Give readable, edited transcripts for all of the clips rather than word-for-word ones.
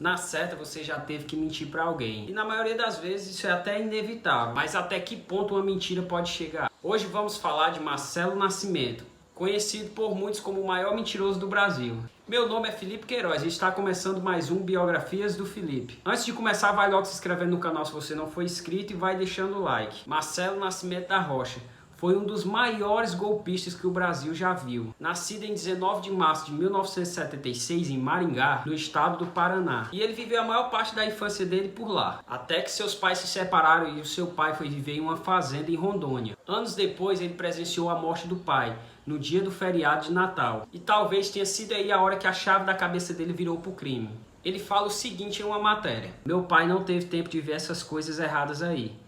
Na certa você já teve que mentir para alguém. E na maioria das vezes isso é até inevitável. Mas até que ponto uma mentira pode chegar? Hoje vamos falar de Marcelo Nascimento, conhecido por muitos como o maior mentiroso do Brasil. Meu nome é Felipe Queiroz e está começando mais um Biografias do Felipe. Antes de começar, vai logo se inscrevendo no canal se você não for inscrito e vai deixando o like. Marcelo Nascimento da Rocha foi um dos maiores golpistas que o Brasil já viu. Nascido em 19 de março de 1976 em Maringá, no estado do Paraná. E ele viveu a maior parte da infância dele por lá. Até que seus pais se separaram e o seu pai foi viver em uma fazenda em Rondônia. Anos depois ele presenciou a morte do pai, no dia do feriado de Natal. E talvez tenha sido aí a hora que a chave da cabeça dele virou pro crime. Ele fala o seguinte em uma matéria: meu pai não teve tempo de ver essas coisas erradas aí.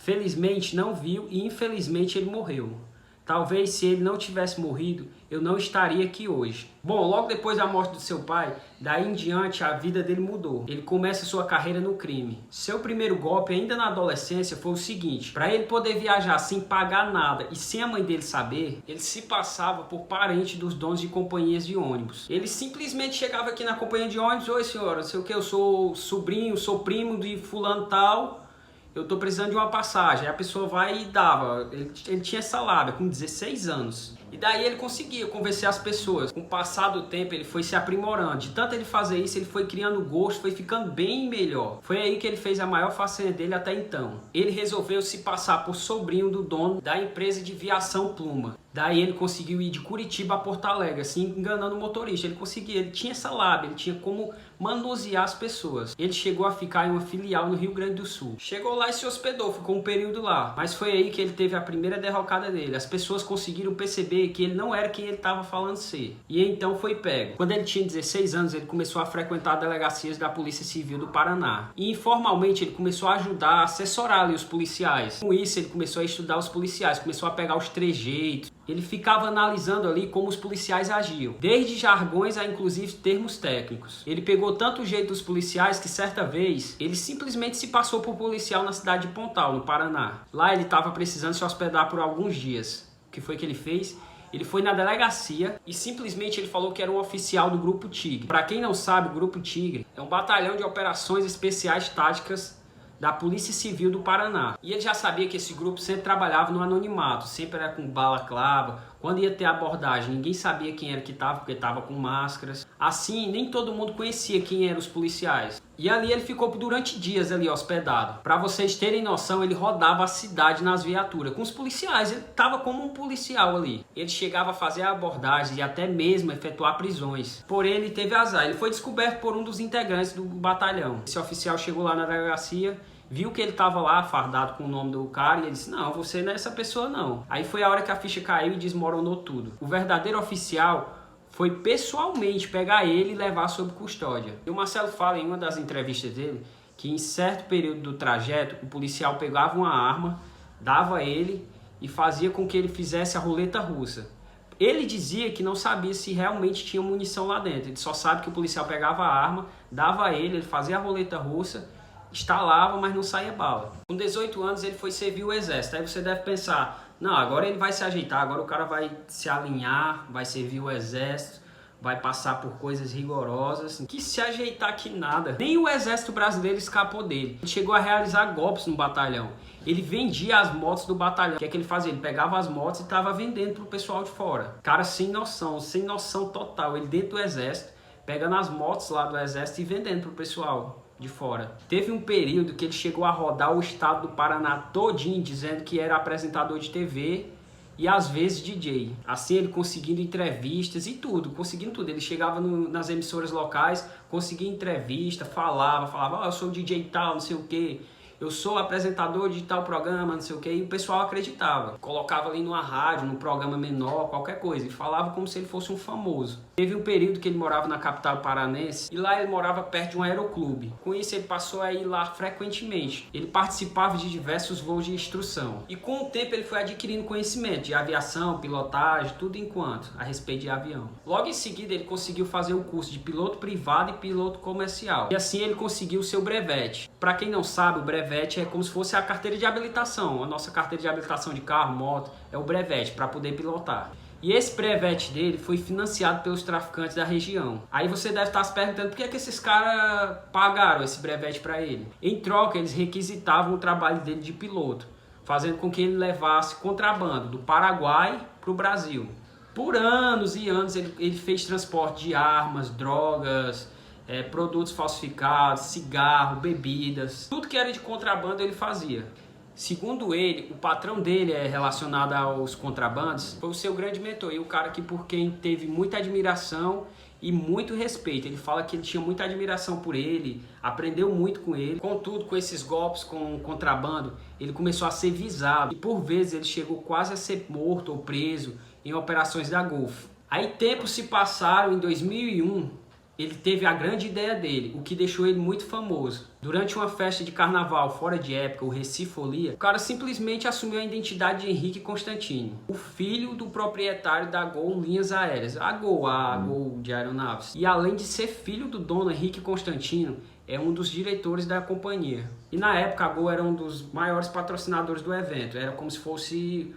Felizmente não viu e infelizmente ele morreu. Talvez se ele não tivesse morrido, eu não estaria aqui hoje. Bom, logo depois da morte do seu pai, daí em diante a vida dele mudou. Ele começa sua carreira no crime. Seu primeiro golpe ainda na adolescência foi o seguinte: para ele poder viajar sem pagar nada e sem a mãe dele saber, ele se passava por parente dos donos de companhias de ônibus. Ele simplesmente chegava aqui na companhia de ônibus: oi senhora, não sei o que, eu sou sobrinho, sou primo de fulano tal, eu tô precisando de uma passagem. Aí a pessoa vai e dava. Ele tinha essa lábia com 16 anos. E daí ele conseguia convencer as pessoas. Com o passar do tempo ele foi se aprimorando. De tanto ele fazer isso, ele foi criando gosto, foi ficando bem melhor. Foi aí que ele fez a maior façanha dele até então. Ele resolveu se passar por sobrinho do dono da empresa de viação Pluma. Daí ele conseguiu ir de Curitiba a Porto Alegre, assim, enganando o motorista. Ele conseguia, ele tinha essa lábia, ele tinha como manusear as pessoas. Ele chegou a ficar em uma filial no Rio Grande do Sul. Chegou lá e se hospedou, ficou um período lá. Mas foi aí que ele teve a primeira derrocada dele. As pessoas conseguiram perceber que ele não era quem ele estava falando ser. E então foi pego. Quando ele tinha 16 anos, ele começou a frequentar delegacias da Polícia Civil do Paraná. E informalmente ele começou a ajudar, a assessorar ali os policiais. Com isso ele começou a estudar os policiais, começou a pegar os trejeitos. Ele ficava analisando ali como os policiais agiam, desde jargões a inclusive termos técnicos. Ele pegou tanto o jeito dos policiais que certa vez ele simplesmente se passou por policial na cidade de Pontal, no Paraná. Lá ele estava precisando se hospedar por alguns dias. O que foi que ele fez? Ele foi na delegacia e simplesmente ele falou que era um oficial do Grupo Tigre. Para quem não sabe, o Grupo Tigre é um batalhão de operações especiais táticas da Polícia Civil do Paraná. E ele já sabia que esse grupo sempre trabalhava no anonimato, sempre era com balaclava. Quando ia ter abordagem, ninguém sabia quem era que estava, porque estava com máscaras. Assim, nem todo mundo conhecia quem eram os policiais. E ali ele ficou durante dias ali hospedado. Para vocês terem noção, ele rodava a cidade nas viaturas com os policiais. Ele estava como um policial ali. Ele chegava a fazer abordagens e até mesmo efetuar prisões. Porém, ele teve azar. Ele foi descoberto por um dos integrantes do batalhão. Esse oficial chegou lá na delegacia, viu que ele estava lá fardado com o nome do cara e ele disse: não, você não é essa pessoa não. Aí foi a hora que a ficha caiu e desmoronou tudo. O verdadeiro oficial foi pessoalmente pegar ele e levar sob custódia. E o Marcelo fala em uma das entrevistas dele que em certo período do trajeto o policial pegava uma arma, dava a ele e fazia com que ele fizesse a roleta russa. Ele dizia que não sabia se realmente tinha munição lá dentro. Ele só sabe que o policial pegava a arma, dava a ele fazia a roleta russa, instalava, mas não saía bala. Com 18 anos ele foi servir o exército. Aí você deve pensar: não, agora ele vai se ajeitar, agora o cara vai se alinhar, vai servir o exército, vai passar por coisas rigorosas. Que se ajeitar que nada. Nem o exército brasileiro escapou dele. Ele chegou a realizar golpes no batalhão. Ele vendia as motos do batalhão. O que é que ele fazia? Ele pegava as motos e estava vendendo pro pessoal de fora. Cara sem noção total. Ele dentro do exército, pegando as motos lá do exército e vendendo pro pessoal de fora. Teve um período que ele chegou a rodar o estado do Paraná todinho, dizendo que era apresentador de TV e às vezes DJ. Assim ele conseguindo entrevistas e tudo, conseguindo tudo. Ele chegava nas emissoras locais, conseguia entrevista, falava: eu sou DJ tal, não sei o que, eu sou apresentador de tal programa, não sei o que, e o pessoal acreditava. Colocava ali numa rádio, num programa menor, qualquer coisa, e falava como se ele fosse um famoso. Teve um período que ele morava na capital paranense, e lá ele morava perto de um aeroclube. Com isso ele passou a ir lá frequentemente. Ele participava de diversos voos de instrução. E com o tempo ele foi adquirindo conhecimento de aviação, pilotagem, tudo enquanto, a respeito de avião. Logo em seguida ele conseguiu fazer o curso de piloto privado e piloto comercial. E assim ele conseguiu o seu brevete. Para quem não sabe, o brevete é como se fosse a carteira de habilitação. A nossa carteira de habilitação de carro, moto, é o brevete para poder pilotar. E esse brevete dele foi financiado pelos traficantes da região. Aí você deve estar se perguntando por que esses caras pagaram esse brevete para ele. Em troca, eles requisitavam o trabalho dele de piloto, fazendo com que ele levasse contrabando do Paraguai para o Brasil. Por anos e anos ele fez transporte de armas, drogas, produtos falsificados, cigarro, bebidas, tudo que era de contrabando ele fazia. Segundo ele, o patrão dele relacionado aos contrabandos foi o seu grande mentor e o cara que por quem teve muita admiração e muito respeito. Ele fala que ele tinha muita admiração por ele, aprendeu muito com ele. Contudo, com esses golpes com contrabando, ele começou a ser visado e por vezes ele chegou quase a ser morto ou preso em operações da Golfo. Aí tempos se passaram. Em 2001, ele teve a grande ideia dele, o que deixou ele muito famoso. Durante uma festa de carnaval fora de época, o Recifolia, o cara simplesmente assumiu a identidade de Henrique Constantino, o filho do proprietário da Gol Linhas Aéreas, a Gol de aeronaves. E além de ser filho do dono Henrique Constantino, é um dos diretores da companhia. E na época a Gol era um dos maiores patrocinadores do evento, era como se fosse,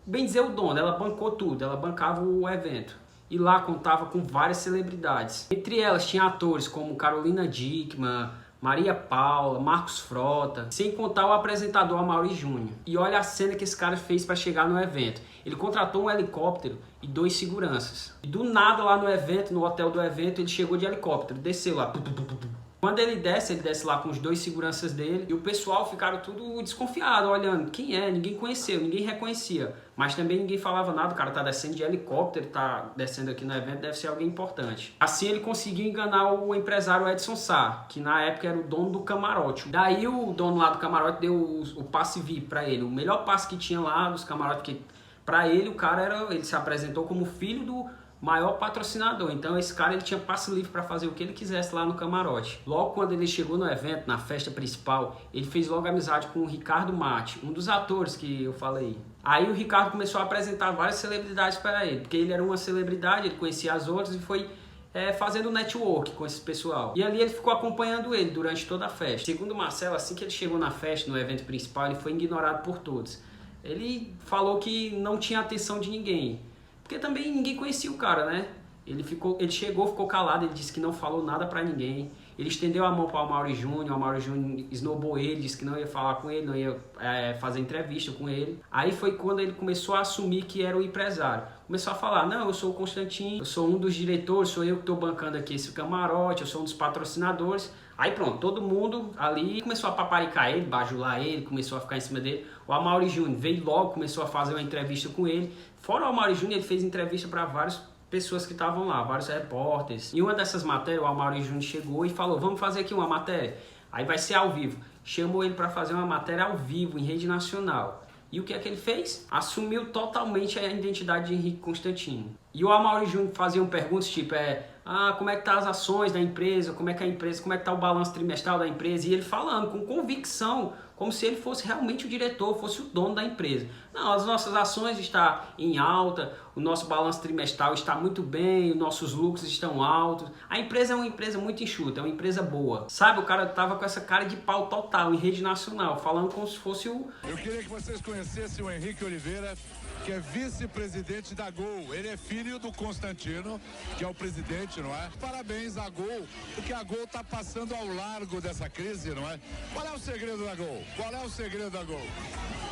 bem dizer, o dono, ela bancou tudo, ela bancava o evento. E lá contava com várias celebridades. Entre elas tinha atores como Carolina Dickmann, Maria Paula, Marcos Frota, sem contar o apresentador Amaury Júnior. E olha a cena que esse cara fez para chegar no evento. Ele contratou um helicóptero e 2 seguranças. E do nada lá no evento, no hotel do evento, ele chegou de helicóptero, desceu lá. Quando ele desce lá com os 2 seguranças dele e o pessoal ficaram tudo desconfiado, olhando. Quem é? Ninguém conheceu, ninguém reconhecia. Mas também ninguém falava nada, o cara tá descendo de helicóptero, tá descendo aqui no evento, deve ser alguém importante. Assim ele conseguiu enganar o empresário Edson Sá, que na época era o dono do camarote. Daí o dono lá do camarote deu o passe VIP pra ele, o melhor passe que tinha lá dos camarotes, que pra ele o cara ele se apresentou como filho do maior patrocinador, então esse cara ele tinha passe livre para fazer o que ele quisesse lá no camarote. Logo quando ele chegou no evento, na festa principal, ele fez logo amizade com o Ricardo Mate, um dos atores que eu falei. Aí o Ricardo começou a apresentar várias celebridades para ele, porque ele era uma celebridade, ele conhecia as outras e foi fazendo network com esse pessoal. E ali ele ficou acompanhando ele durante toda a festa. Segundo o Marcelo, assim que ele chegou na festa, no evento principal, ele foi ignorado por todos. Ele falou que não tinha atenção de ninguém, porque também ninguém conhecia o cara, né? Ele chegou, ficou calado, ele disse que não falou nada pra ninguém. Ele estendeu a mão para o Amaury Júnior, o Amaury Júnior esnobou ele, disse que não ia falar com ele, não ia fazer entrevista com ele. Aí foi quando ele começou a assumir que era o empresário. Começou a falar, não, eu sou o Constantino, eu sou um dos diretores, sou eu que estou bancando aqui esse camarote, eu sou um dos patrocinadores. Aí pronto, todo mundo ali começou a paparicar ele, bajular ele, começou a ficar em cima dele. O Amaury Júnior veio logo, começou a fazer uma entrevista com ele. Fora o Amaury Júnior, ele fez entrevista para várias pessoas que estavam lá, vários repórteres. Em uma dessas matérias, o Amaury Júnior chegou e falou, vamos fazer aqui uma matéria. Aí vai ser ao vivo. Chamou ele para fazer uma matéria ao vivo, em rede nacional. E o que é que ele fez? Assumiu totalmente a identidade de Henrique Constantino. E o Amaury Júnior fazia perguntas tipo, como é que tá as ações da empresa, como é que tá o balanço trimestral da empresa, e ele falando com convicção, como se ele fosse realmente o diretor, fosse o dono da empresa. Não, as nossas ações estão em alta, o nosso balanço trimestral está muito bem, os nossos lucros estão altos. A empresa é uma empresa muito enxuta, é uma empresa boa. Sabe, o cara tava com essa cara de pau total em rede nacional, falando como se fosse o... Eu queria que vocês conhecessem o Henrique Oliveira, que é vice-presidente da Gol. Ele é filho do Constantino, que é o presidente, não é? Parabéns à Gol, porque a Gol está passando ao largo dessa crise, não é? Qual é o segredo da Gol? Qual é o segredo da Gol?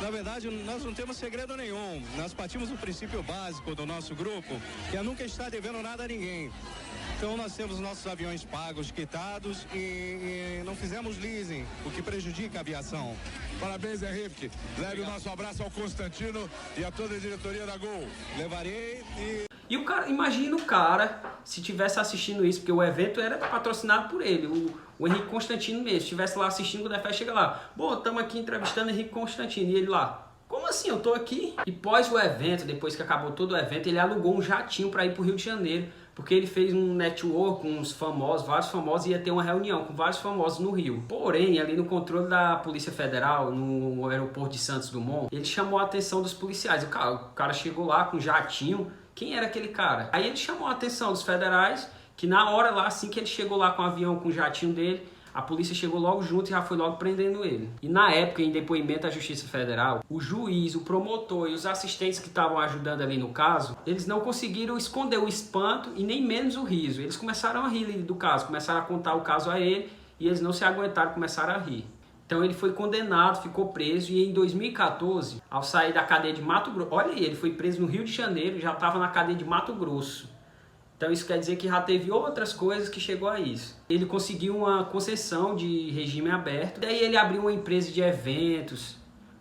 Na verdade, nós não temos segredo nenhum. Nós partimos do princípio básico do nosso grupo, que é nunca estar devendo nada a ninguém. Então nós temos nossos aviões pagos, quitados e não fizemos leasing, o que prejudica a aviação. Parabéns, Henrique. Leve o nosso abraço ao Constantino e a toda a diretoria da Gol. Levarei E o cara, imagina o cara, se tivesse assistindo isso, porque o evento era patrocinado por ele, o Henrique Constantino mesmo, estivesse lá assistindo, quando a festa chega lá, estamos aqui entrevistando Henrique Constantino, e ele lá, como assim, eu tô aqui? E pós o evento, depois que acabou todo o evento, ele alugou um jatinho para ir pro Rio de Janeiro, porque ele fez um network com uns famosos, vários famosos, e ia ter uma reunião com vários famosos no Rio. Porém, ali no controle da Polícia Federal, no aeroporto de Santos Dumont, ele chamou a atenção dos policiais. O cara chegou lá com um jatinho. Quem era aquele cara? Aí ele chamou a atenção dos federais, que na hora lá, assim que ele chegou lá com o avião, com o jatinho dele, a polícia chegou logo junto e já foi logo prendendo ele. E na época, em depoimento à Justiça Federal, o juiz, o promotor e os assistentes que estavam ajudando ali no caso, eles não conseguiram esconder o espanto e nem menos o riso. Eles começaram a rir do caso, começaram a contar o caso a ele e eles não se aguentaram, começaram a rir. Então ele foi condenado, ficou preso e em 2014, ao sair da cadeia de Mato Grosso, olha aí, ele foi preso no Rio de Janeiro, já estava na cadeia de Mato Grosso. Então isso quer dizer que já teve outras coisas que chegou a isso. Ele conseguiu uma concessão de regime aberto, daí ele abriu uma empresa de eventos,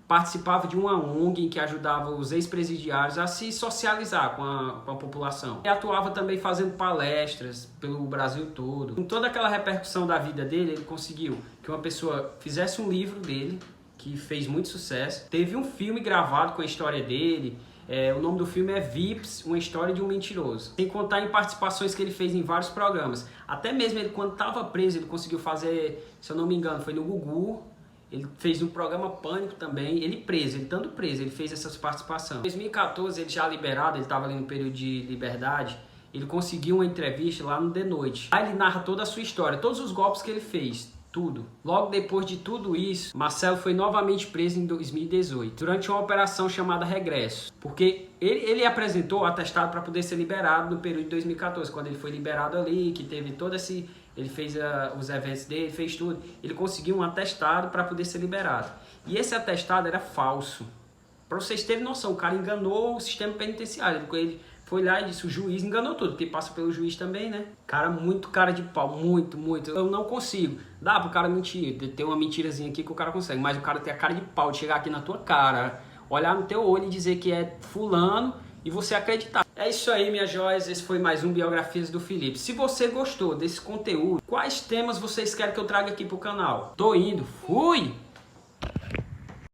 participava de uma ONG que ajudava os ex-presidiários a se socializar com a população. Ele atuava também fazendo palestras pelo Brasil todo. Com toda aquela repercussão da vida dele, ele conseguiu que uma pessoa fizesse um livro dele, que fez muito sucesso. Teve um filme gravado com a história dele. O nome do filme é Vips, uma história de um mentiroso. Sem contar em participações que ele fez em vários programas. Até mesmo ele, quando estava preso, ele conseguiu fazer, se eu não me engano, foi no Gugu. Ele fez um programa Pânico também. Ele preso, ele estando preso, ele fez essas participações. Em 2014, ele já liberado, ele estava ali no período de liberdade. Ele conseguiu uma entrevista lá no The Noite. Aí ele narra toda a sua história, todos os golpes que ele fez. Tudo. Logo depois de tudo isso, Marcelo foi novamente preso em 2018, durante uma operação chamada Regresso, porque ele apresentou o atestado para poder ser liberado no período de 2014, quando ele foi liberado ali, que teve todo esse... Ele fez os eventos dele, fez tudo, ele conseguiu um atestado para poder ser liberado. E esse atestado era falso. Para vocês terem noção, o cara enganou o sistema penitenciário, ele foi lá e disse, o juiz enganou tudo, porque passa pelo juiz também, né? Cara, muito cara de pau, muito. Eu não consigo. Dá pro cara mentir, ter uma mentirazinha aqui que o cara consegue, mas o cara tem a cara de pau de chegar aqui na tua cara, olhar no teu olho e dizer que é fulano e você acreditar. É isso aí, minhas joias, esse foi mais um Biografias do Felipe. Se você gostou desse conteúdo, quais temas vocês querem que eu traga aqui pro canal? Tô indo, fui!